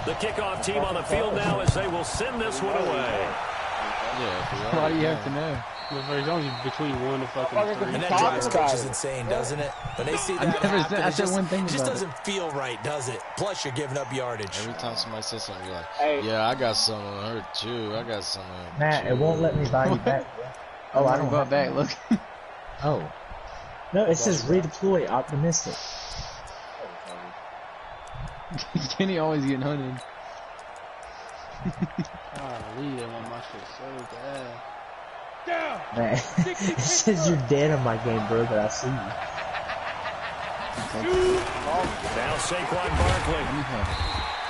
The kickoff team on the field now as they will send this one away. Yeah, why do you have to know? It's only between 1 and fucking 3. And that drives coaches insane, doesn't it? When they see that happen, I said one thing it just doesn't feel right, does it? Plus, you're giving up yardage. Every time somebody says something, you're like, yeah, I got something on her too. I got something on her Matt, too. it won't let me buy you back. Oh, I don't got back. Look. Oh. No, it says redeploy optimistic. Kenny always getting hunted. Golly, they want my shit so bad. Man, it says you're dead on my game, bro, but I see you. Now Saquon Barkley.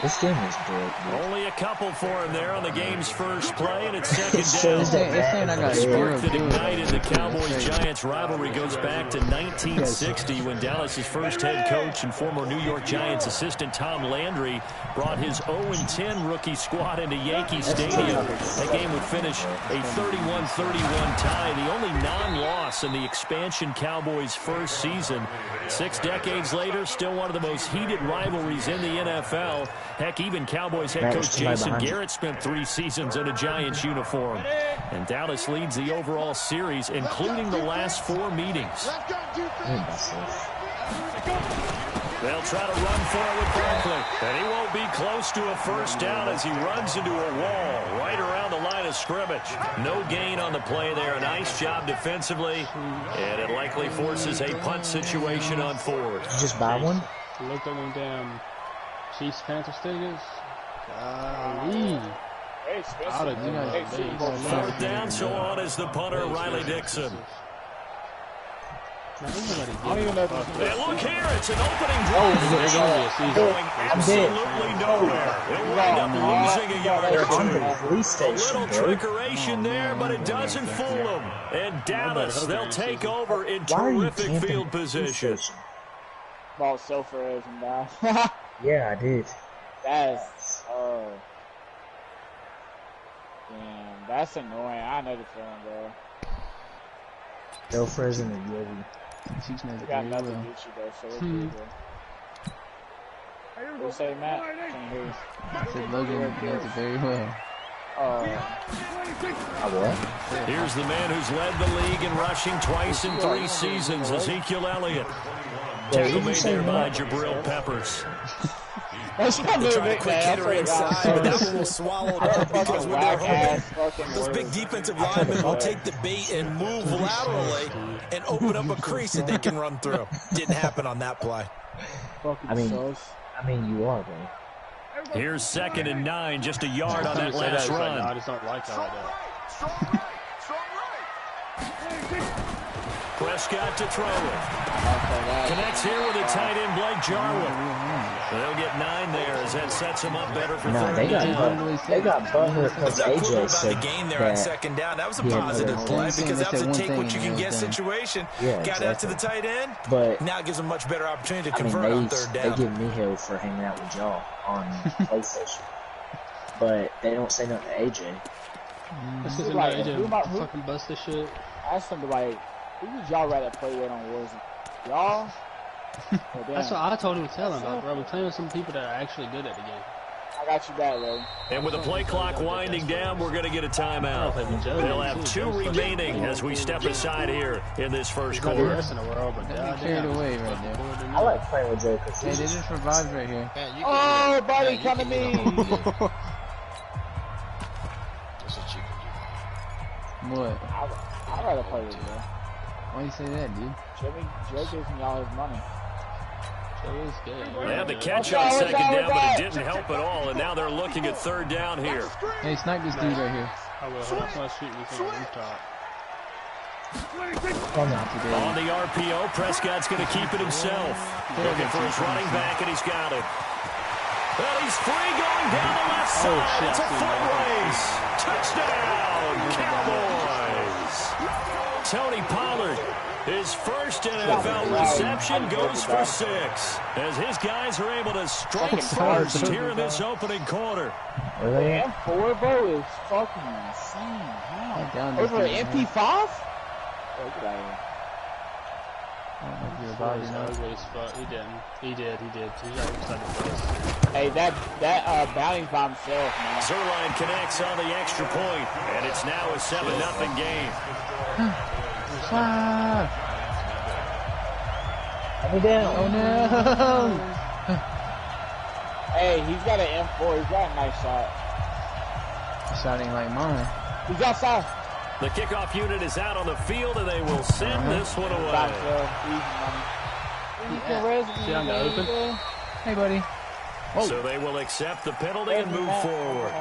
This game is great, bro. Only a couple for him there on the game's first play, and it's second shows down. that The spark that ignited the Cowboys-Giants rivalry goes back to 1960 when Dallas's first head coach and former New York Giants assistant Tom Landry brought his 0-10 rookie squad into Yankee Stadium. That game would finish a 31-31 tie, the only non-loss in the expansion Cowboys' first season. 6 decades later, still one of the most heated rivalries in the NFL. Heck, even Cowboys head coach Jason Garrett spent 3 seasons in a Giants uniform. And Dallas leads the overall series, including the last 4 meetings. They'll try to run for it with Barkley. And he won't be close to a first down as he runs into a wall right around the line of scrimmage. No gain on the play there. A nice job defensively. And it likely forces a punt situation on 4th. Did you just buy one? Look at them damn Chiefs Panther stickers. Golly. Fourth down, so on is the punter, Riley Dixon. I don't even know if and look here, it's an opening drive. Going absolutely nowhere. He'll wind up losing a yard or 2. A little trickeration there, but it doesn't fool them. And Dallas, they'll take over in terrific field position. Ball so frozen, guys. Yeah, I did. That's damn, that's annoying. I know the feeling, bro. Still frozen and Yogi. She's made We it got very nothing well. to get you though, so we're good, bro. What you say, Matt? Can't hear you. I said Logan does it very well. Here's the man who's led the league in rushing twice in 3 seasons, Ezekiel Elliott. Tackle made there by Jabril Peppers. That's not They try to quick hitter inside, but that one will swallow it up because when they're hoping, those big defensive linemen will take the bait and move laterally and open up a crease that they can run through. Didn't happen on that play. I mean, you are, bro. Here's 2nd and 9, just a yard on that last run. I just don't like that right there. Prescott to throw it. Connects here with a tight end, Blake Jarwin. They'll get 9 there as that sets them up better for 3rd down. They got butthurt because AJ said the game there on 2nd down. That was a positive play because that was a take what you can get situation. Got out to the tight end, but now it gives them a much better opportunity to convert on 3rd down. They give me hell for hanging out with y'all on PlayStation, but they don't say nothing to AJ. This is like AJ fucking bust this shit. Ask them like, who would y'all rather play with on Warzone? Y'all? That's what I told him to tell him, bro. We're playing with some people that are actually good at the game. I got you back, bro. And with the play clock winding down, we're going to get a timeout. They'll have 2 remaining as we step aside here in this first quarter. Carried away right there. I like playing with Joe because they just revived right here. Oh, buddy, come to me. What? I'd rather play with Joe. Why you say that, dude? Joe gives me all his money. Joe is good. They had the catch on 2nd down, but it didn't help at all, and now they're looking at 3rd down here. Hey, snipe this dude right here. I will. Someone's shooting me from the rooftop. On the RPO, Prescott's going to keep it himself. Looking for his running back, and he's got it. Well, he's free going down the left side. It's a foot race. Touchdown, Cowboys. Tony Pollard, his first NFL reception, goes for 6. As his guys are able to strike first here in this opening quarter. And 4, bro, is fucking insane. How? Over an MP5? Oh, get out of here. You're That about was to know. ugly as fuck. He didn't. He did. He's right beside the place. Hey, that Bounty's by himself, man. Zerline connects on the extra point, and it's now a 7-0 game. Let me down. Oh no! Hey, he's got an M4. He's got a nice shot. Shot ain't like mine. He's outside. The kickoff unit is out on the field, and they will send this one By away. himself. Easy money. You can rescue See on the open? Hey, buddy. So they will accept the penalty and move forward.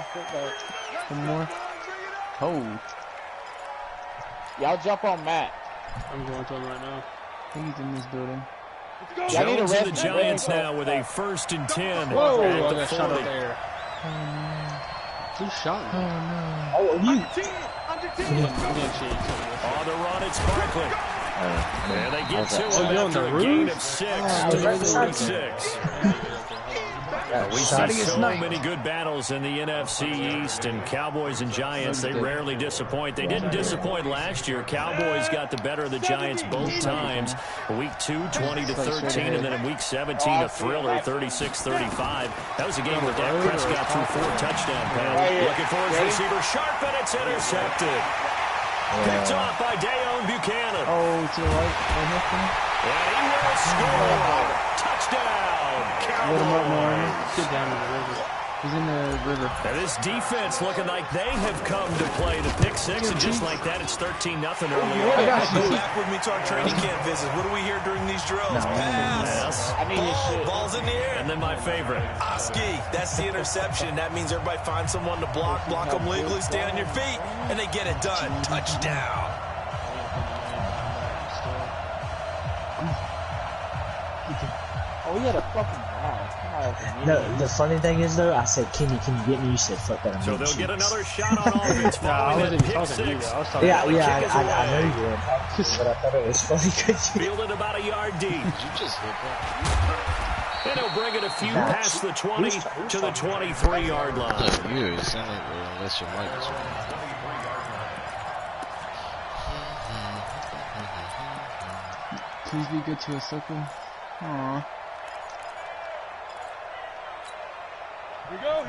One more. Oh. Y'all jump on Matt. I'm going to him right now. I think he's in this building. Y'all need to Jones and the rest- Giants now with a 1st and 10 Whoa! I at the got shot 40. up there. Who shot me? Oh no. Oh, you. He didn't cheat. On the run, it's Barkley. And they get to Oh, him you're on after the a gain roof? of 6 I to was right beside 46. We Shot see against so Knight. many good battles in the NFC East, and Cowboys and Giants, they rarely disappoint. They didn't disappoint last year. Cowboys got the better of the Giants both times. Week 2, 20-13, and then in Week 17, a thriller, 36-35. That was a game where Dak Prescott threw 4 touchdown passes. Looking for his receiver, sharp, and it's intercepted. Picked off by Dayon Buchanan. Oh, to the right. And he will score. Touchdown, Let him up, Norman. Cowboys. Get down in the river. He's in the river. Now this defense looking like they have come to play the pick 6, and just like that, it's 13-0 early on. Go back with me to our training camp visits. What do we hear during these drills? Pass. I need his shit. Ball's in the air. And then my favorite. Oski, that's the interception. That means everybody finds someone to block them legally, stand on your feet, and they get it done. Touchdown. Oh, he had a fucking pass. No, the funny thing is though, I said, Kenny, can you get me? You said, fuck that. I'm So getting they'll get cheeks. another shot on offense No, I following wasn't that even pick talking to you. 6. I was talking Yeah, The yeah, kick is I away. know you were, but I thought it was funny. Fielded about a yard deep. You just hit that. And he'll bring it a few past the 20 to the 23-yard line. Look, you sound like unless your mic is on. Please be good to a circle. Aww.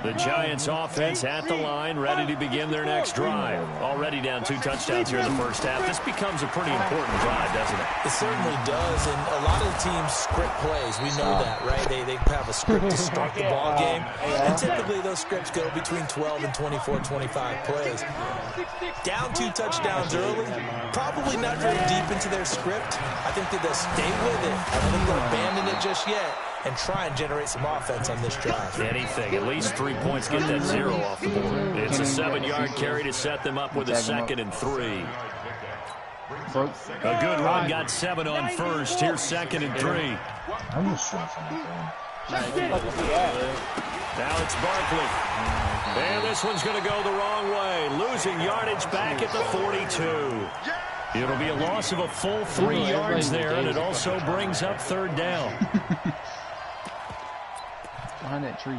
The Giants offense at the line, ready to begin their next drive. Already down 2 touchdowns here in the first half. This becomes a pretty important drive, doesn't it? It certainly does, and a lot of the teams script plays. We know that, right? They have a script to start the ball game, and typically those scripts go between 12 and 24, 25 plays. Down 2 touchdowns early, probably not very deep into their script. I think that they'll stay with it. I don't think they'll abandon it just yet and try and generate some offense on this drive. Anything, at least 3 points, get that 0 off the board. It's a 7-yard carry to set them up with a 2nd and 3. A good run, got 7 on first. Here's 2nd and 3. I'm just trying to find it. Now it's Barkley. And this one's going to go the wrong way. Losing yardage back at the 42. It'll be a loss of a full 3 yards there, and it also brings up 3rd down. Behind that tree.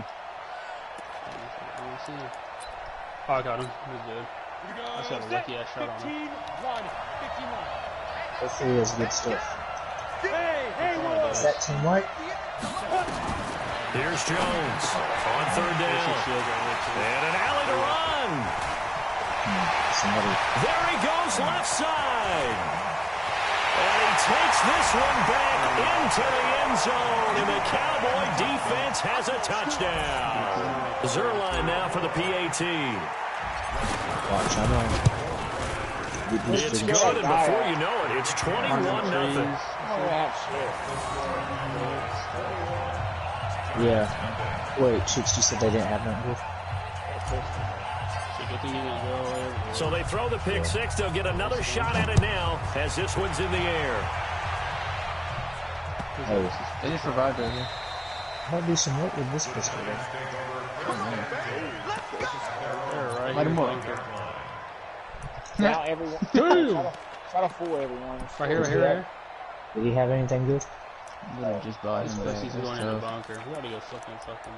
Oh, I got him. He's good. I just got a lucky ass shot on him. Hopefully it's good stuff. Is that team white? Here's Jones on 3rd down. And an alley to run. Somebody. There he goes left side. And he takes this one back into the end zone. And the Cowboy defense has a touchdown. Zerline now for the PAT. Watch, I know. It's good, and before you know it, it's 21-0. Yeah. Wait, Chicks, you said they didn't have nothing good? So they throw the pick 6. They'll get another shot at it now as this one's in the air. Hey, They just survived right here. might do some work with this pistol. Light him up. Now everyone. Try to fool everyone. Right here. Did he have anything good? Literally just bought him back. He's That's going in the tough. bunker. We gotta go fucking bunker.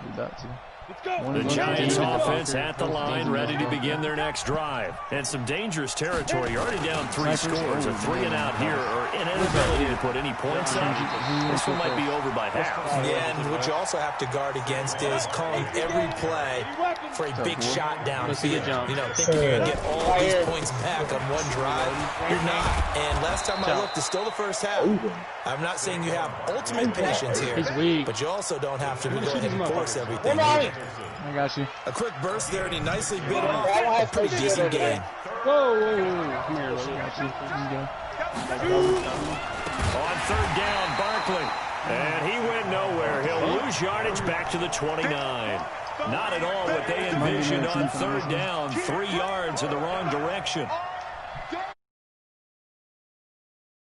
You got to. The Giants offense at the line, ready to begin their next drive. And some dangerous territory. You're already down 3 scores. A 3 and out here, or an inability to put any points up. This one might be over by half. Yeah, and what you also have to guard against is calling every play for a big shot downfield. You know, thinking you're going to get all these points back on one drive. You're not. And last time I looked, it's still the first half. I'm not saying you have ultimate patience here, but you also don't have to go ahead and force everything. I got you. A quick burst there, and he nicely bit off a pretty decent game. Whoa. Come here, I got you. On 3rd down, Barkley. And he went nowhere. He'll lose yardage back to the 29. Not at all what they envisioned on 3rd down. 3 yards in the wrong direction.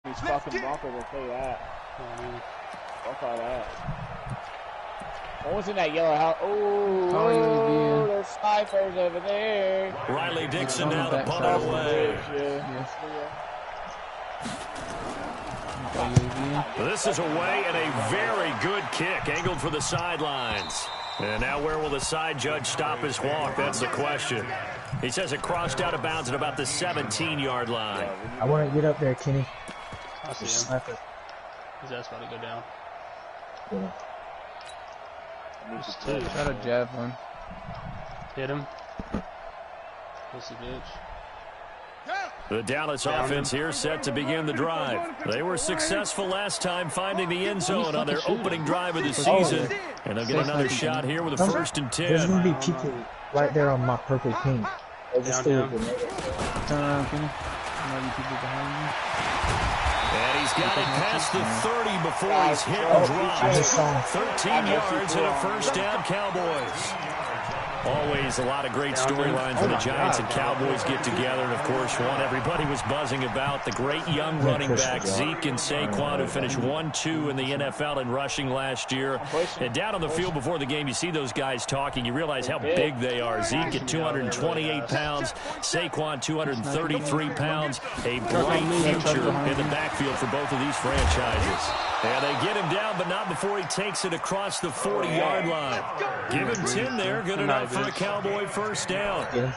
These fucking Broncos will play that. Fuck all that. What was in that yellow house? Oh, there's snipers over there. Riley Dixon now to punt it away. This is away and a very good kick, angled for the sidelines. And now where will the side judge stop his walk? That's the question. He says it crossed out of bounds at about the 17-yard line. I want to get up there, Kenny. I see him. His ass about to go down. Yeah. Got a javelin. Hit him. Pussy bitch. The Dallas offense here set to begin the drive. They were successful last time finding the end zone on their opening drive of the season. And they'll get another shot here with a 1st and 10. There's going to be people right there on my purple ping. Turn around, Kenny. People behind you. And he's got it past the 30 before he's hit and dropped. 13 yards and a 1st down, Cowboys. Always a lot of great storylines when the Giants and Cowboys get together. And, of course, one everybody was buzzing about, the great young running backs, Zeke and Saquon, who finished 1-2 in the NFL in rushing last year. And down on the field before the game, you see those guys talking. You realize how big they are. Zeke at 228 pounds, Saquon 233 pounds. A bright future in the backfield for both of these franchises. And they get him down, but not before he takes it across the 40-yard line. Give him 10 there. Good enough for a Cowboy 1st down.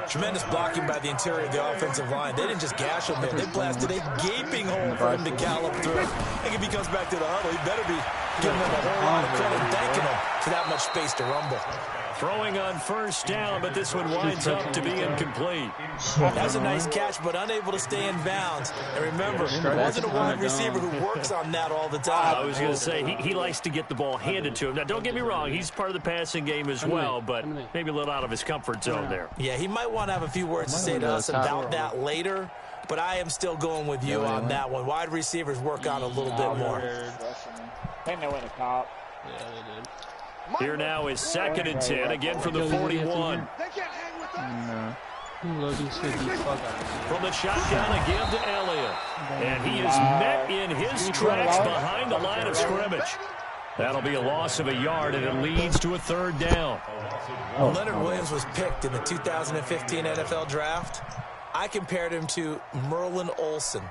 Tremendous blocking by the interior of the offensive line. They didn't just gash him there. They blasted a gaping hole for him to gallop through. I think if he comes back to the huddle, he better be giving them a whole lot of credit and thanking him for that much space to rumble. Throwing on 1st down, but this one winds up to be incomplete. That's a nice catch, but unable to stay in bounds. And remember, it wasn't a wide receiver who works on that all the time. I was going to say, he likes to get the ball handed to him. Now, don't get me wrong, he's part of the passing game as well, but maybe a little out of his comfort zone there. Yeah, he might want to have a few words to say to us about that later, but I am still going with you on that one. Wide receivers work on a little bit more. I think they went to cop. Yeah, they did. Here now is 2nd and 10, again from the 41. From the shotgun, again to Elliott. And he is met in his tracks behind the line of scrimmage. That'll be a loss of a yard, and it leads to a 3rd down. When Leonard Williams was picked in the 2015 NFL Draft, I compared him to Merlin Olsen,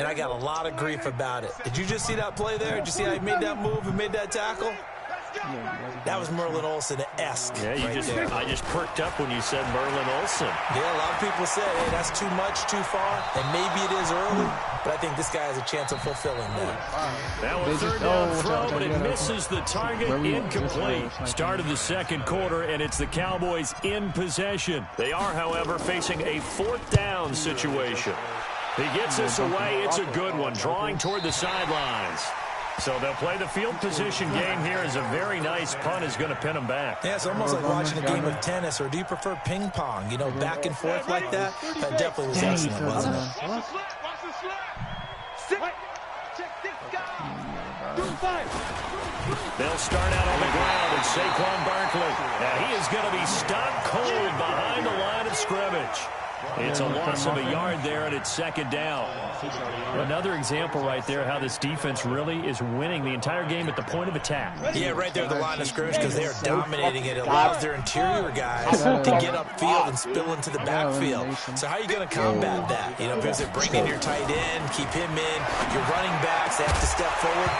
and I got a lot of grief about it. Did you just see that play there? Did you see how he made that move and made that tackle? That was Merlin Olsen-esque. Yeah, I just perked up when you said Merlin Olsen. Yeah, a lot of people said, hey, that's too much, too far, and maybe it is early, but I think this guy has a chance of fulfilling that. Now a 3rd down throw, but it misses the target, incomplete. Start of the 2nd quarter, and it's the Cowboys in possession. They are, however, facing a 4th down situation. He gets this away. It's a good one, drawing toward the sidelines. So they'll play the field position game here as a very nice punt is going to pin them back. Yeah, it's almost like watching a game of tennis, or do you prefer ping pong? You know, back and forth like that? That definitely was excellent, wasn't it? They'll start out on the ground, and Saquon Barkley. Now he is going to be stopped cold behind the line of scrimmage. It's a loss of a yard there, and it's 2nd down. Another example right there how this defense really is winning the entire game at the point of attack. Yeah, right there at the line of scrimmage, because they are dominating it. It allows their interior guys to get upfield and spill into the backfield. So how are you going to combat that? You know, because they're bringing your tight end, keep him in, your running backs, they have to step forward.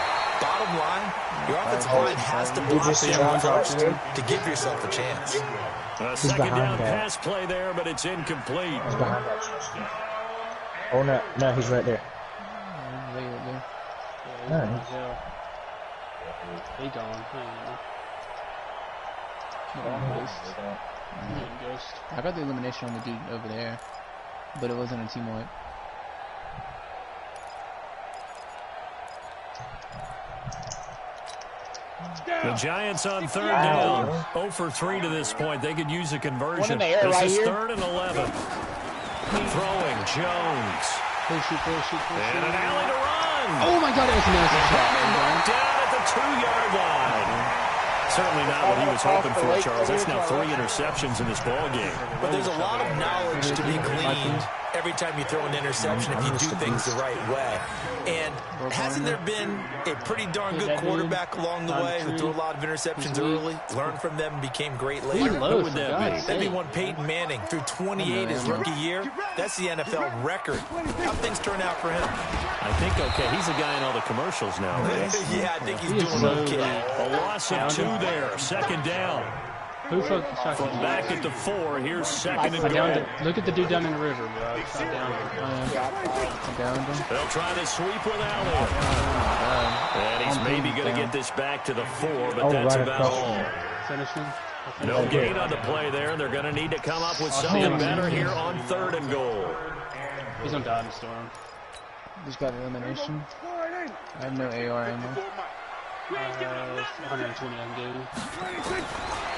bottom line, your offensive line has to block the run first to give yourself a chance. A second down pass play there, but it's incomplete. He's behind that chest. Oh, no. No, he's right there. He gone. I got the elimination on the dude over there, but it wasn't a team wipe. The Giants on third down. 0 for 3 to this point. They could use a conversion. This is 3rd and 11. Throwing Jones. And an alley to run. Oh my God, it was a nasty shot. Down at the 2-yard line. Certainly not what he was hoping for, Charles. That's now 3 interceptions in this ball game. But there's a lot of knowledge to be gleaned every time you throw an interception if you do things the right way. And hasn't there been a pretty darn good quarterback along the way who threw a lot of interceptions early, learned from them, and became great later? Who would that be? That'd be one Peyton Manning. Threw 28 his rookie year. That's the NFL record. How'd things turn out for him? I think, okay, he's a guy in all the commercials now, right? Yeah, I think he's doing okay. A loss of 2 there. 2nd down. Who fucked the shot? From back at the 4, here's 2nd and goal. Look at the dude down in the river, bro. Shot down. They'll try to sweep with Elliott. And he's maybe going to get this back to the 4, but that's about all. Finishing. No gain on the play there, and they're going to need to come up with something better here on 3rd and goal. He's on Dodge Storm. Just got elimination. I have no AR ammo. 120 on duty.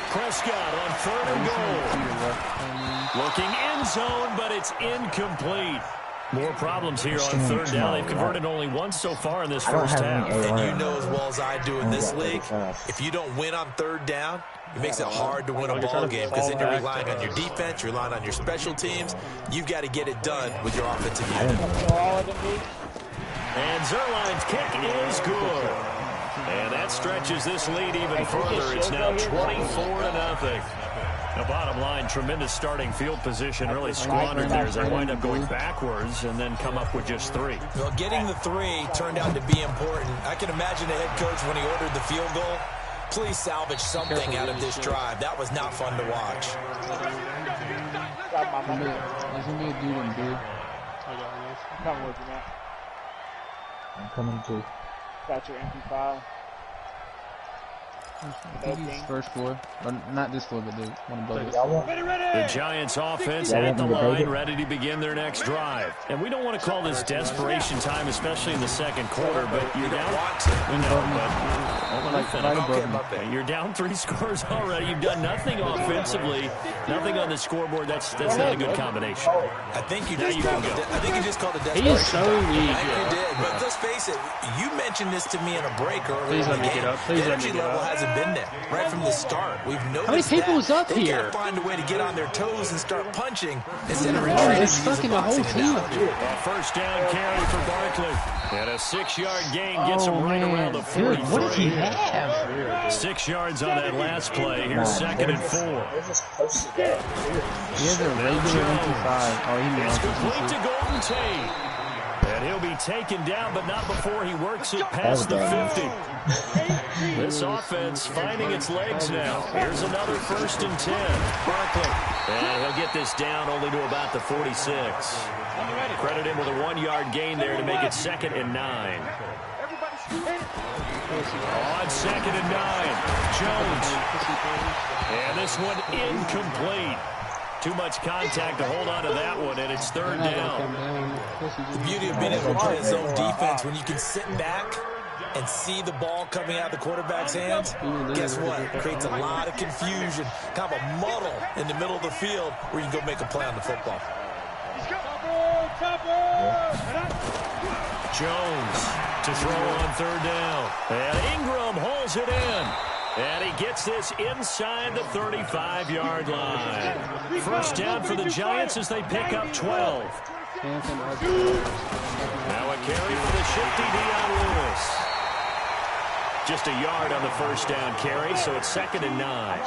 Prescott on 3rd and goal. Looking end zone, but it's incomplete. More problems here on 3rd down. They've converted only once so far in this first half. And you know as well as I do in this league, if you don't win on 3rd down, it makes it hard to win a ball game because then you're relying on your defense, you're relying on your special teams. You've got to get it done with your offensive unit. And Zerline's kick is good. And that stretches this lead even further. It's now 24-0. The bottom line, tremendous starting field position, really squandered there as they wind up going backwards and then come up with just 3. Well, getting the 3 turned out to be important. I can imagine the head coach when he ordered the field goal. Please salvage something out of this drive. That was not fun to watch. There's going to be a dude in blue. Come with you, man. I'm coming too. Got your MP5. I think he's first floor. Or not this floor, but the one above it. The Giants offense at the line, ready to begin their next drive. And we don't want to call this desperation time, especially in the 2nd quarter, but you're down. You're down 3 scores already. You've done nothing offensively, nothing on the scoreboard. That's not a good combination. I think you just called it desperation. He is so weak. You did, but let's face it. You mentioned this to me in a break earlier in the game. The energy level hasn't been there right from the start. We've noticed how many people is up they here? Gotta find a way to get on their toes and start punching instead of retreating. It's fucking the whole team. A first down carry for Barkley. And a 6-yard gain gets him right around the 43. What does he have? 6 yards on that last play. Here's 2nd and 4. He has a regular MP5. Oh, he It's complete to Golden Tate. And he'll be taken down, but not before he works it past the 50. This offense finding its legs now. Here's another 1st and 10. Barkley. And he'll get this down only to about the 46. Credit him with a 1-yard gain there to make it 2nd and 9. On 2nd and 9. Jones. And this one incomplete. Too much contact to hold on to that one, and it's 3rd down. The beauty of being able to play a zone defense, when you can sit back and see the ball coming out of the quarterback's hands, guess what? It creates a lot of confusion, kind of a muddle in the middle of the field where you can go make a play on the football. Jones to throw on 3rd down. And Ingram holds it in. And he gets this inside the 35-yard line. First down for the Giants as they pick up 12. Now a carry for the shifty Dion Lewis. Just a yard on the first down carry, so it's 2nd and 9.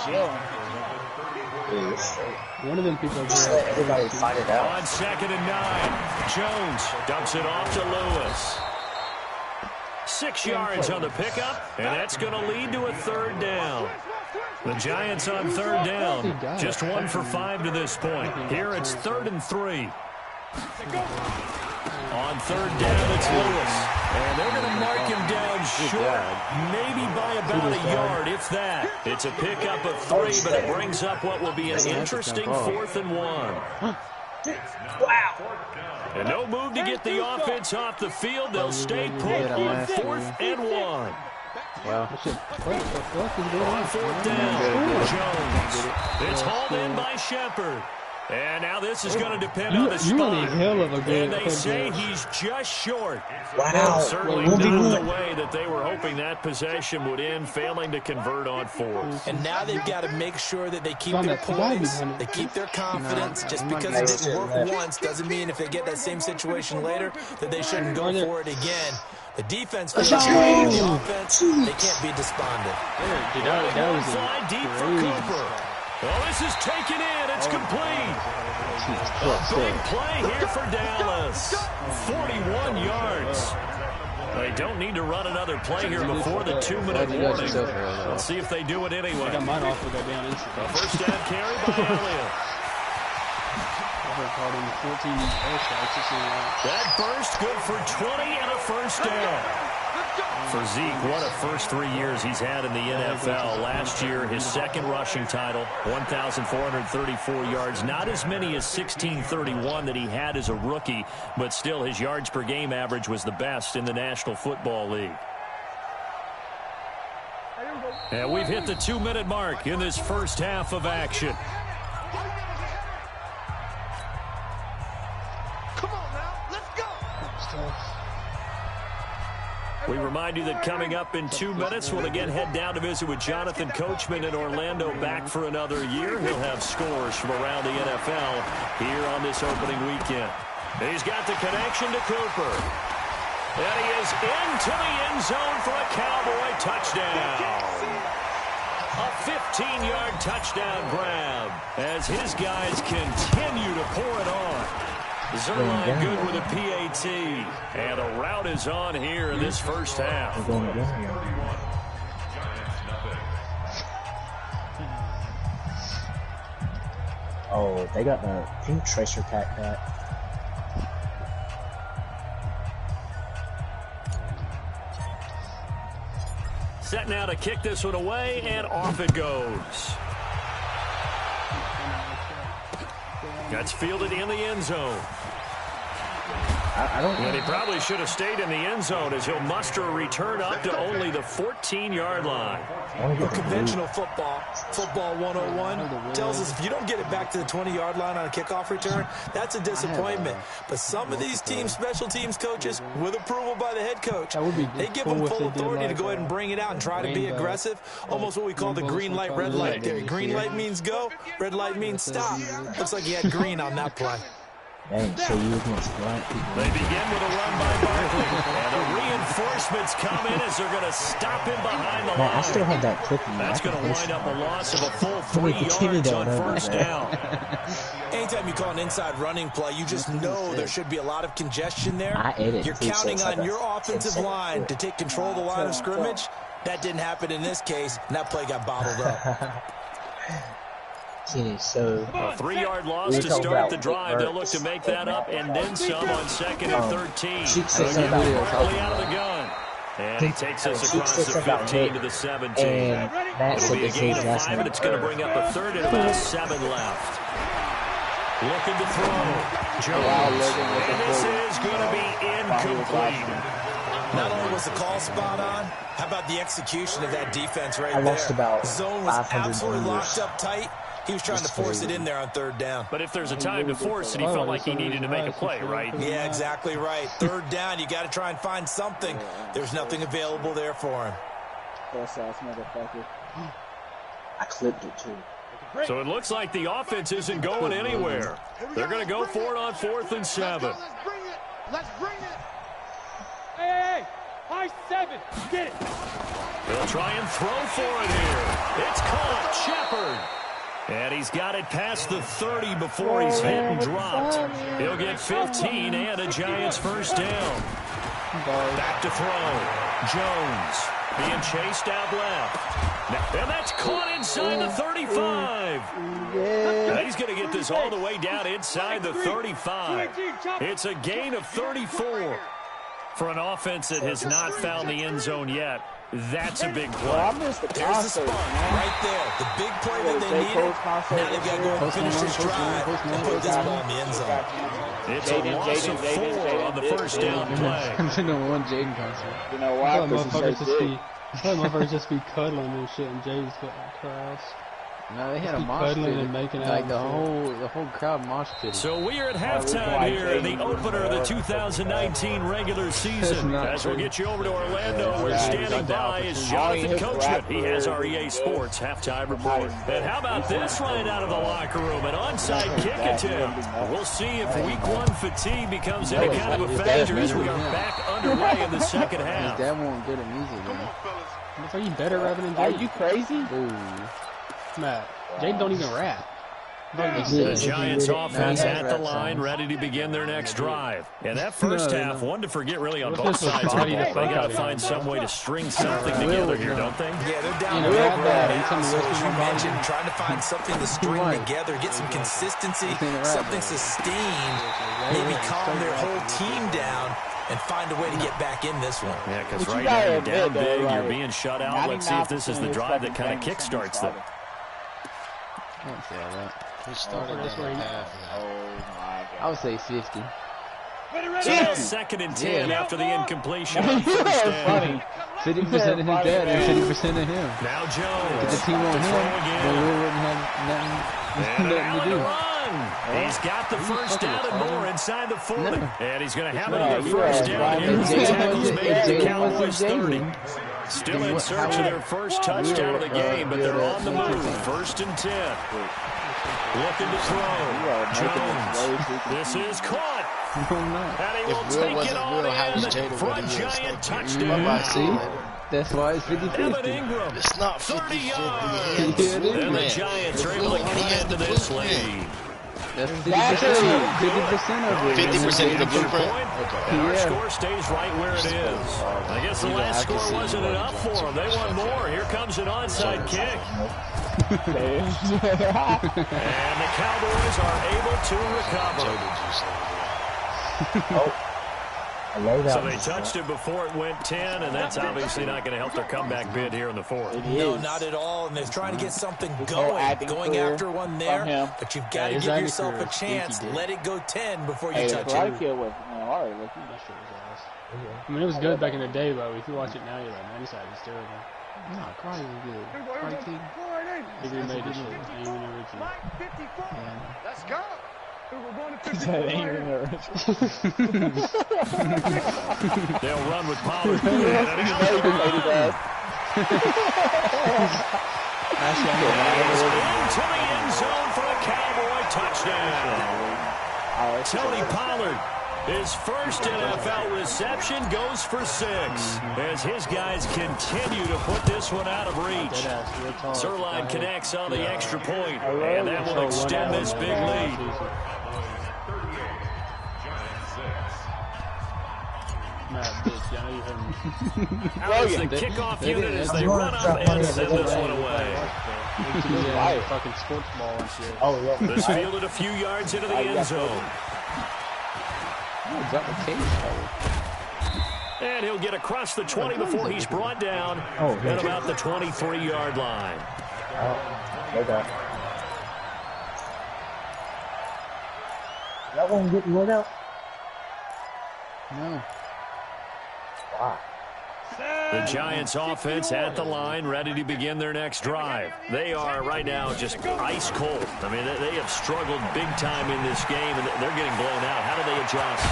One of them people everybody fight it out. On 2nd and 9, Jones dumps it off to Lewis. 6 yards on the pickup, and that's going to lead to a 3rd down. The Giants on 3rd down, just 1 for 5 to this point. Here it's 3rd and 3. On 3rd down, it's Lewis. And they're going to mark him down short, maybe by about a yard, if that. It's a pickup of 3, but it brings up what will be an interesting 4th and 1. Wow. And no move to get the offense off the field. They'll stay put on 4th and 1. Wow. On 4th down, Jones. It's hauled in by Shepard. And now this is going to depend on the spot. And they say he's just short. Wow. Certainly not the way that they were hoping that possession would end, failing to convert on 4th. And now they've got to make sure that they keep their poise, they keep their confidence. Just because it didn't work once doesn't mean if they get that same situation later that they shouldn't go for it again. The defense feels great. The offense, they can't be despondent. That was fly deep for Cooper. Well, this is taken in. It's complete. A big play here for Dallas. 41 yards. They don't need to run another play here before the 2-minute warning. Let's see if they do it anyway. I got mine off with that down instantly. A first down carry by Elliott. That burst good for 20 and a first down. For Zeke, what a first 3 years he's had in the NFL. Last year, his 2nd rushing title, 1,434 yards. Not as many as 1,631 that he had as a rookie, but still his yards per game average was the best in the National Football League. And we've hit the 2-minute mark in this first half of action. Come on now, let's go. We remind you that coming up in 2 minutes, we'll again head down to visit with Jonathan Coachman in Orlando, back for another year. He'll have scores from around the NFL here on this opening weekend. He's got the connection to Cooper. And he is into the end zone for a Cowboy touchdown. A 15-yard touchdown grab as his guys continue to pour it on. Zerline good with a PAT. And a route is on here in this first half. Oh, they got the pink tracer pack back. Set now to kick this one away, and off it goes. That's fielded in the end zone. And he probably should have stayed in the end zone as he'll muster a return up to only the 14-yard line. Conventional football 101, tells us if you don't get it back to the 20-yard line on a kickoff return, that's a disappointment. But some of these teams, special teams coaches, with approval by the head coach, they give them full authority to go ahead and bring it out and try to be aggressive. Almost what we call the green light, red light theory. Green light means go, red light means stop. Looks like he had green on that play. Dang, so you against black people. They begin with a run by Barkley. And the reinforcements come in as they're going to stop him behind the line. I still have that clip. That's going to wind up a loss of a full 3 yards on first down. Anytime you call an inside running play, you just know there should be a lot of congestion there. You're counting on your offensive line to take control of the line of scrimmage. That didn't happen in this case, and that play got bottled up. So a 3-yard loss to start the drive. They'll look to make that up and then some on 2nd and 13. Barkley out of the gun. And he takes us across the 15 to the 17. It'll be a gain of 5, and it's going to bring up a 3rd and about 7 left. Looking to throw. Jones. And this is going to be incomplete. Not only was the call spot on, how about the execution of that defense right there? Zone was absolutely locked up tight. He was trying to force it in there on 3rd down. But if there's a time to force it, he felt like he needed to make a play, right? Yeah, exactly right. 3rd down, you got to try and find something. There's nothing available there for him. I clipped it too. So it looks like the offense isn't going anywhere. They're going to go for it on 4th and 7. Let's bring it. Hey, high 7. Get it. They'll try and throw for it here. It's caught. Shepard. And he's got it past the 30 before he's hit and dropped. He'll get 15 and a Giants first down. Back to throw. Jones being chased out left. And that's caught inside the 35. Now he's going to get this all the way down inside the 35. It's a gain of 34 for an offense that has not found the end zone yet. That's a big play. There's the spark right there. The big play that they needed. Now they've got to go and finish this drive and put this ball in the end zone. It's a loss of 4 on the first down play. Jaden concert. You know why? I thought motherfuckers just be cuddling and shit, and Jaden's crowds. No, they had a mosh pit. Like the whole crowd mosh pit. So we are at halftime here in the opener of the 2019 regular season. As we'll get you over to Orlando, where standing by is Jonathan Coachman. He has our EA Sports halftime report. And how about this line out of the locker room? An onside kick attempt. We'll see if week 1 fatigue becomes any kind of a factor as we are back underway in the second half. That won't get him easy, man. Are you better rapping than Jaden? Are you crazy? Ooh. Matt, Jaden don't even rap. The Giants offense at the line, ready to begin their next drive. And that first half, one to forget really on both sides of the ball. They got to find some way to string something together here, don't they? Yeah, they're down the road now. So as you mentioned, trying to find something to string together, get some consistency, something sustained, maybe calm their whole team down, and find a way to get back in this one. Yeah, because right now you're down big, you're being shut out. Let's see if this is the drive that kind of kickstarts them. I can't say that. We started this way half. Oh my God. I would say 50. So now 2nd and 10 after the incompletion on first down. 50% of his dad and 50% of him. Now Jones. Put the team on him, but we wouldn't have nothing to do. He's got the first down and more inside the 40. And he's going to have another first down here. The tackle's made at the Cowboys 30. Still in search of their first touchdown of the game, but they're on the move. 1st and 10. Looking to throw. Jones. This is caught. And he will take it on in for a giant touchdown. See? That's why it's 50-50. It's not 50-50. And the Giants are able to come into this lead. That's 50% of it. 50% of the blueprint? Okay. And our score stays right where it is. I guess the last score wasn't enough for them. They want more. Here comes an onside kick. And the Cowboys are able to recover. I love that. So they touched it before it went 10, and that's obviously not going to help their comeback bid here in the 4th. No, not at all. And they're trying to get something going after one there. But you've got to give yourself a chance. Let it go 10 before you touch it. I mean, it was good back in the day, but if you watch it now, you're like, man, this side is terrible. No, Carly was good. Carly team. They remade this shit. Even original. Yeah. Let's go. We're going to They'll run with Pollard. Into the end zone for a Cowboy touchdown. Tony Pollard, his first NFL reception, goes for 6 as his guys continue to put this one out of reach. Zerline connects on the extra point, and that will extend this big lead. How is the kickoff unit as they run up and send this one away? Fucking sports ball and shit. Oh, yeah. This fielded a few yards into the end zone. And he'll get across the 20 before he's brought down at about the 23-yard line. Okay. That one getting let out? No. Wow. The Giants offense at the line, ready to begin their next drive. They are right now just ice cold. I mean, they have struggled big time in this game, and they're getting blown out. How do they adjust?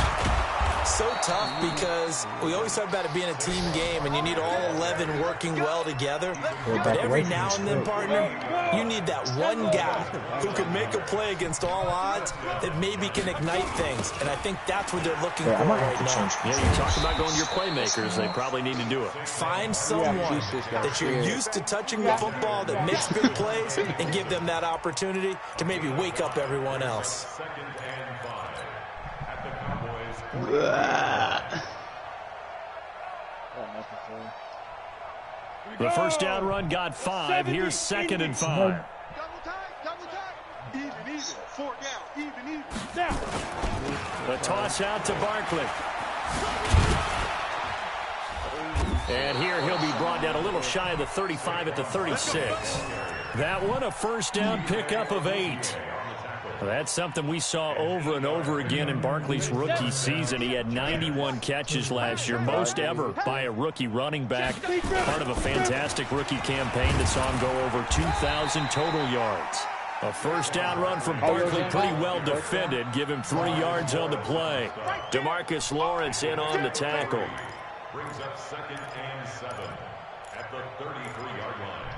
So tough because we always talk about it being a team game and you need all 11 working well together. But every now and then, partner, you need that one guy who can make a play against all odds that maybe can ignite things. And I think that's what they're looking for right now. Yeah, you talk about going to your playmakers. They probably need to do it. Find someone that you're used to touching the football that makes big plays and give them that opportunity to maybe wake up everyone else. The first down run got 5. Here's 2nd and 5. Double time. Even. 4 down. Even. Now. The toss out to Barkley. And here he'll be brought down a little shy of the 35 at the 36. That one a first down pickup of 8. That's something we saw over and over again in Barkley's rookie season. He had 91 catches last year, most ever by a rookie running back. Part of a fantastic rookie campaign that saw him go over 2,000 total yards. A first down run from Barkley, pretty well defended. Give him 3 yards on the play. DeMarcus Lawrence in on the tackle. Brings up 2nd and 7 at the 33-yard line.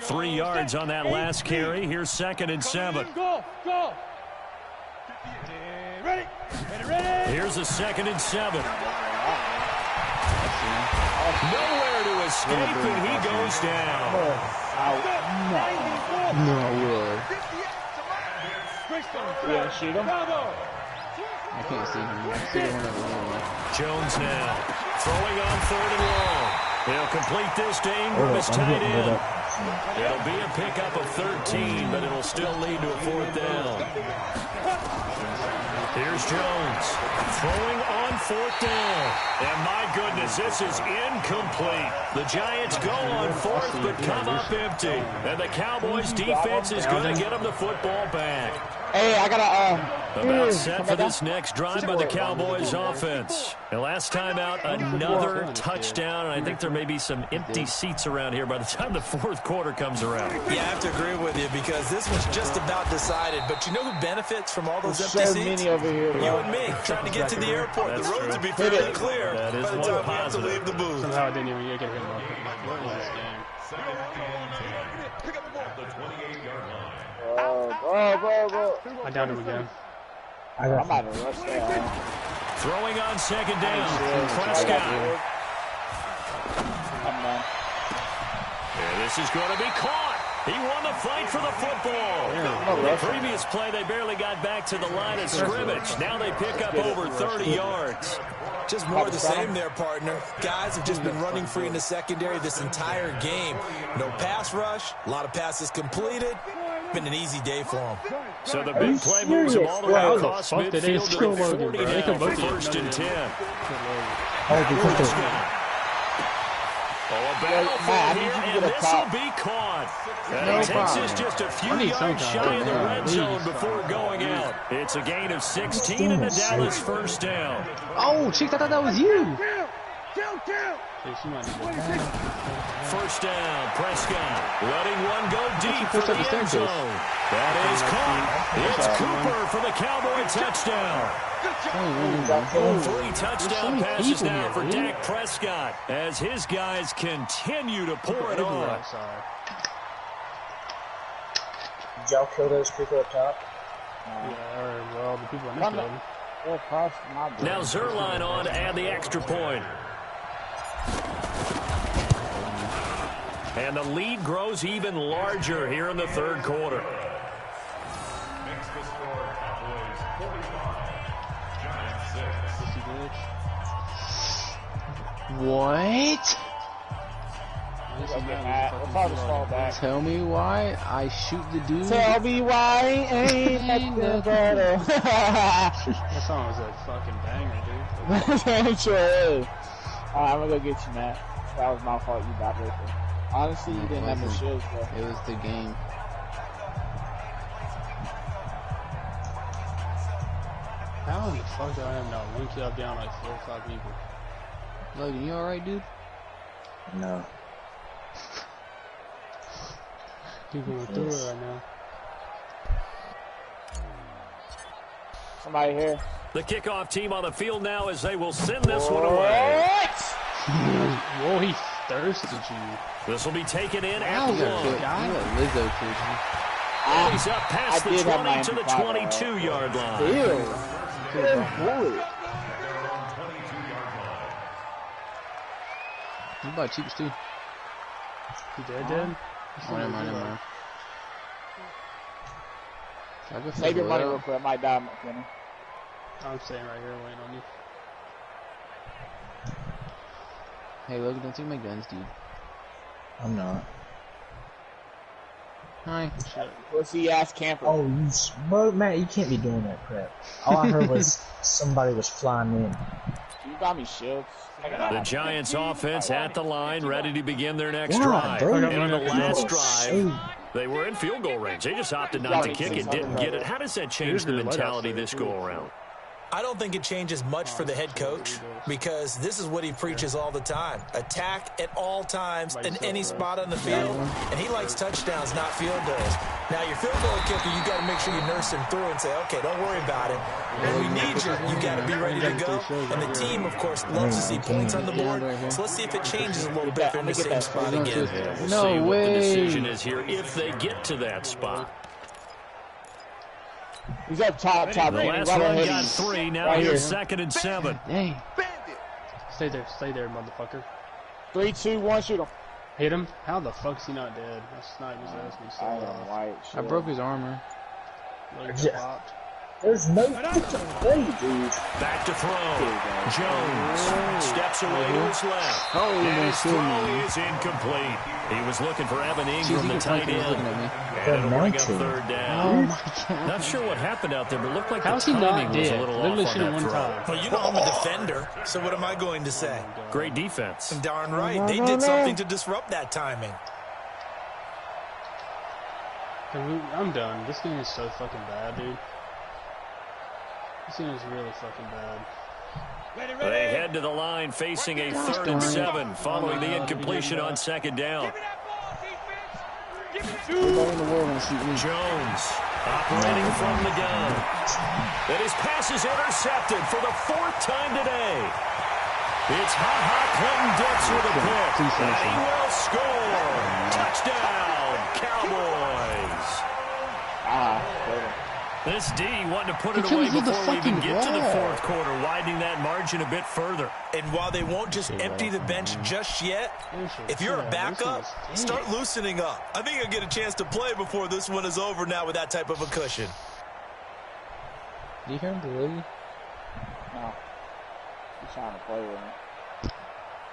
3 yards on that last carry. Here's 2nd and 7. Go. Ready. Here's a 2nd and 7. Nowhere to escape, and he goes down. No way. Yeah, shoot him. I can't see him. I see him on Jones now throwing on 3rd and long. He'll complete this to Ingram, his tight end. It'll be a pickup of 13, but it'll still lead to a 4th down. Here's Jones throwing on 4th down. And my goodness, this is incomplete. The Giants go on 4th, but come up empty. And the Cowboys defense is going to get them the football back. Hey, I gotta, About set for this next drive by the Cowboys offense. And last time out, another touchdown. And I think there may be some empty seats around here by the time the 4th quarter comes around. Yeah, I have to agree with you because this was just about decided. But you know who benefits from all those empty seats? Over here, you and me, trying to get to the airport. That's the roads true. would be fairly clear that is by the time we have to positive. leave the booth. Somehow I didn't even get him. What was this game? 2nd and 10 at the 28-yard line. Bro. I downed him again. I'm about to rush that. Throwing on 2nd down from Prescott. And this is going to be caught. He won the fight for the football. The previous play, they barely got back to the line of scrimmage. Now they pick up over 30 yards. Just more of the same there, partner. Guys have just been running free in the secondary this entire game. No pass rush, a lot of passes completed. Been an easy day for them. So the big play moves them all the way across midfield to the 40 now for 1st and 10. A battle for here, and this will be caught. And it takes us just a few yards shy of the red zone before going out. It's a gain of 16 and a Dallas first down. Oh, Chick, I thought that was you. First down, Prescott letting one go deep for the end zone. That is caught. It's Cooper for the Cowboy touchdown. 3 touchdown passes now for Dak Prescott as his guys continue to pour it on. Did y'all kill those people up top? Yeah, well, the people in the field. Now Zerline on to add the extra point. And the lead grows even larger here in the 3rd quarter. Makes the score Cowboys 45, Giants 6. What? We'll probably fall back. Tell me why I shoot the dude. Tell me why ain't nothing better. That song was a fucking banger, dude. Sure is. Alright, I'm gonna go get you, Matt. That was my fault you got with it. Honestly, you didn't have the shields, bro. It was the game. How in the fuck do I have now? One kill down like 4 or 5 people. Logan, you alright, dude? No. People going through it right now. Somebody here. The kickoff team on the field now as they will send this one away. Whoa, he thirsted you. This will be taken in Wow, after one. Lizzo killed And he's up past the 20 to the 22-yard line. Ew. He's about cheeks too. He dead? Oh, never mind. Save your money real quick. I might die, McKenna. I'm staying right here waiting on you. Hey, Logan, don't take my guns, dude. I'm not. Hi. Pussy ass camper. Oh, bro, Matt, you can't be doing that crap. All I heard was somebody was flying in. You got me shields. The Giants offense at the line, ready to begin their next Yeah, drive. bro. And on the last Hey. drive, they were in field goal range. They just opted not to kick it, didn't get it. How does that change the mentality this go-around? I don't think it changes much for the head coach because this is what he preaches all the time. Attack at all times in any spot on the field, and he likes touchdowns, not field goals. Now, your field goal kicker, you got to make sure you nurse him through and say, okay, don't worry about it. When we need you, you got to be ready to go. And the team, of course, loves to see points on the board. So let's see if it changes a little bit in the same spot again. We'll see what the decision is here if they get to that spot. He's up top. The last one got 3. Now Right here's here. 2nd and 7. Dang. Stay there, motherfucker. 3, 2, 1, shoot him. Hit him? How the fuck's he not dead? That snipe was asking so I broke his armor. There's no fucking way, dude. Back to throw. Jones steps away to his left. Oh, and his throw is incomplete. He was looking for Evan Ingram, the tight end. And it'll bring up 3rd down. Oh my god. Not sure what happened out there, but it looked like How's the he not timing was a dead? little Literally off on should have that one throw. time. Well, you know I'm a defender, so what am I going to say? Great defense. Darn right. They did something to disrupt that timing. I'm done. This game is so fucking bad, dude. This game is really fucking bad. They head to the line facing a 3rd and 7 following the incompletion on 2nd down. Jones operating from the gun. And his pass is intercepted for the 4th time today. It's Clinton Dix with a pick. And he will score. Touchdown, Cowboys. This D wanting to put it away before we even get to the 4th quarter, widening that margin a bit further. And while they won't just empty the bench just yet, if you're a backup, start loosening up. I think you'll get a chance to play before this one is over now with that type of a cushion. Do you hear him, Willie? No. He's trying to play with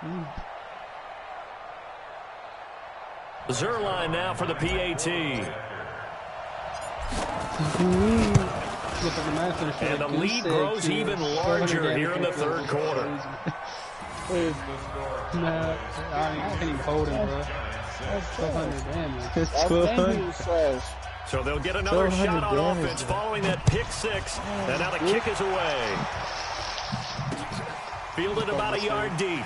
me. Zerline now for the PAT. And the lead grows even larger here in the 3rd quarter. No, I can't even hold him, bro. That's 1,200 damage. It's 1,200. So they'll get another shot on offense following that pick 6. And now the kick is away. Fielded about a yard deep.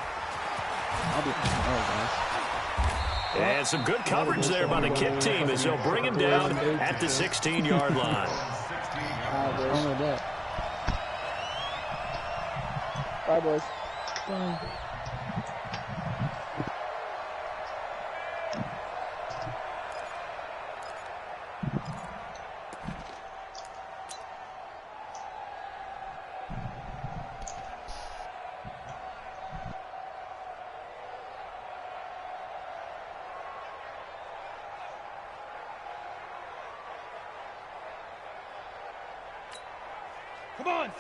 And some good coverage there by the kick team as they'll bring him down at the 16-yard line. Bye, boys.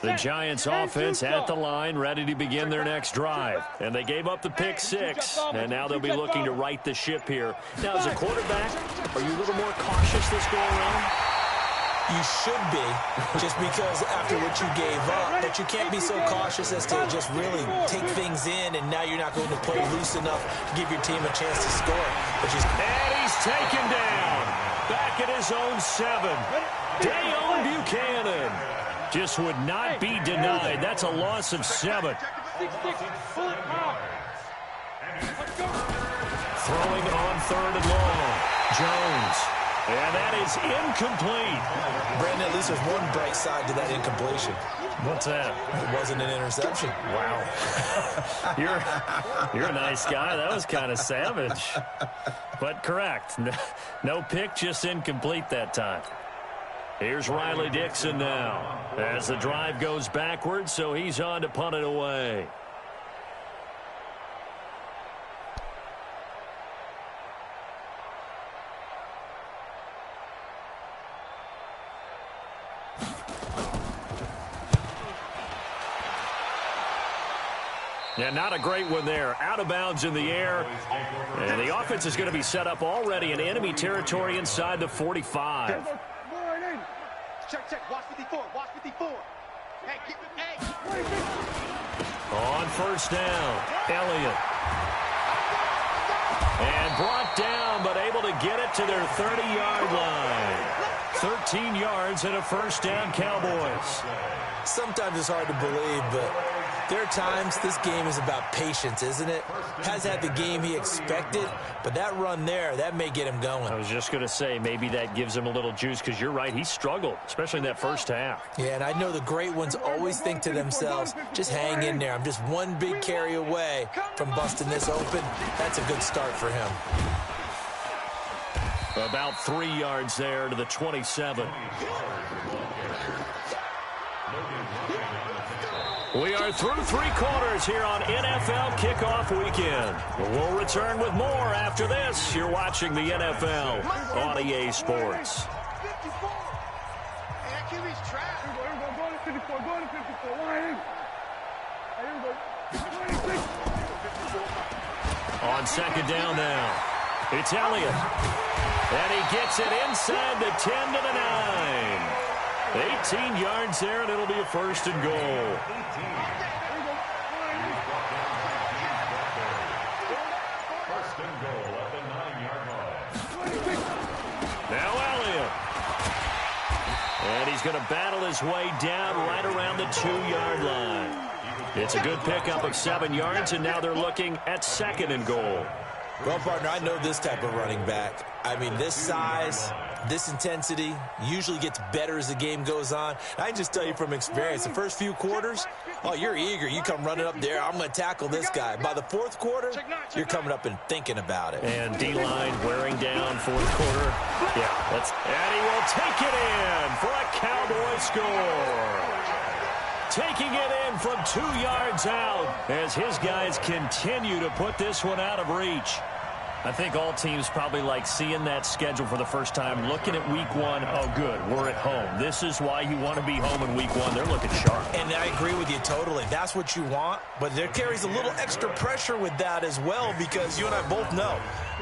The Giants offense at the line, ready to begin their next drive. And they gave up the pick 6, and now they'll be looking to right the ship here. Now, as a quarterback, are you a little more cautious this go-around? You should be, just because after what you gave up, but you can't be so cautious as to just really take things in, and now you're not going to play loose enough to give your team a chance to score. But and he's taken down. Back at his own 7. Dayon Buchanan. Just would not be denied. That's a loss of 7. Throwing on 3rd and long. Jones. And that is incomplete. Brandon, at least there's one bright side to that incompletion. What's that? It wasn't an interception. Wow. You're a nice guy. That was kind of savage. But correct. No pick, just incomplete that time. Here's Riley Dixon now as the drive goes backwards, so he's on to punt it away. Yeah, not a great one there. Out of bounds in the air. And the offense is going to be set up already in enemy territory inside the 45. Check. Watch 54. Watch 54. Hey, keep it. Hey. On first down, Elliott. And brought down, but able to get it to their 30-yard line. 13 yards and a first down, Cowboys. Sometimes it's hard to believe, but there are times this game is about patience, isn't it? Has had the game he expected, but that run there, that may get him going. I was just going to say, maybe that gives him a little juice, because you're right, he struggled, especially in that first half. Yeah, and I know the great ones always think to themselves, just hang in there. I'm just one big carry away from busting this open. That's a good start for him. About 3 yards there to the 27. We are through 3 quarters here on NFL Kickoff Weekend. We'll return with more after this. You're watching the NFL on EA Sports. On second down now, it's Elliott. And he gets it inside the 10 to the 9. 18 yards there, and it'll be a first and goal. First and goal at the 9-yard line. Now Elliott. And he's going to battle his way down right around the 2-yard line. It's a good pickup of 7 yards, and now they're looking at second and goal. Well, partner, I know this type of running back. I mean, this size, this intensity usually gets better as the game goes on. I can just tell you from experience, the first few quarters, oh, you're eager. You come running up there, I'm going to tackle this guy. By the fourth quarter, you're coming up and thinking about it. And D-line wearing down fourth quarter. Yeah, and he will take it in for a Cowboy score. Taking it in from 2 yards out as his guys continue to put this one out of reach. I think all teams probably like seeing that schedule for the first time, looking at week 1. Oh, good, we're at home. This is why you want to be home in week 1. They're looking sharp. And I agree with you totally. That's what you want, but there carries a little extra pressure with that as well, because you and I both know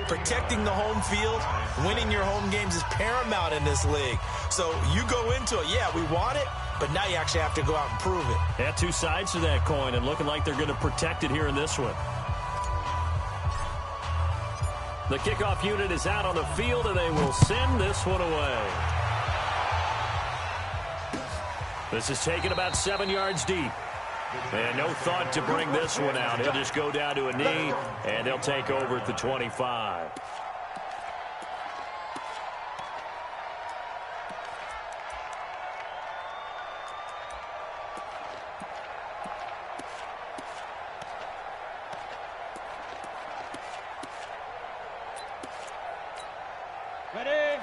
protecting the home field, winning your home games is paramount in this league. So you go into it, yeah, we want it, but now you actually have to go out and prove it. Yeah, 2 sides to that coin, and looking like they're going to protect it here in this one. The kickoff unit is out on the field, and they will send this one away. This is taken about 7 yards deep. And no thought to bring this one out. He'll just go down to a knee, and they'll take over at the 25.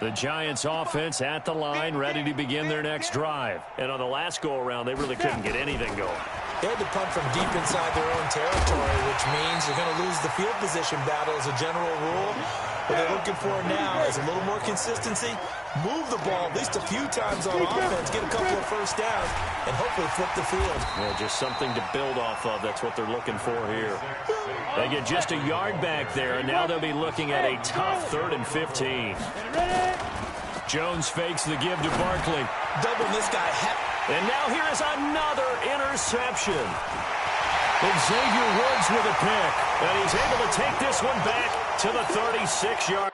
The Giants offense at the line, ready to begin their next drive. And on the last go-around, they really couldn't get anything going. They had to punt from deep inside their own territory, which means they're going to lose the field position battle as a general rule. What they're looking for now is a little more consistency, move the ball at least a few times on offense, get a couple of first downs, and hopefully flip the field. Yeah, just something to build off of. That's what they're looking for here. They get just a yard back there, and now they'll be looking at a tough 3rd and 15. Jones fakes the give to Barkley. Double this guy. And now here is another interception. Xavier Woods with a pick. And he's able to take this one back to the 36-yard.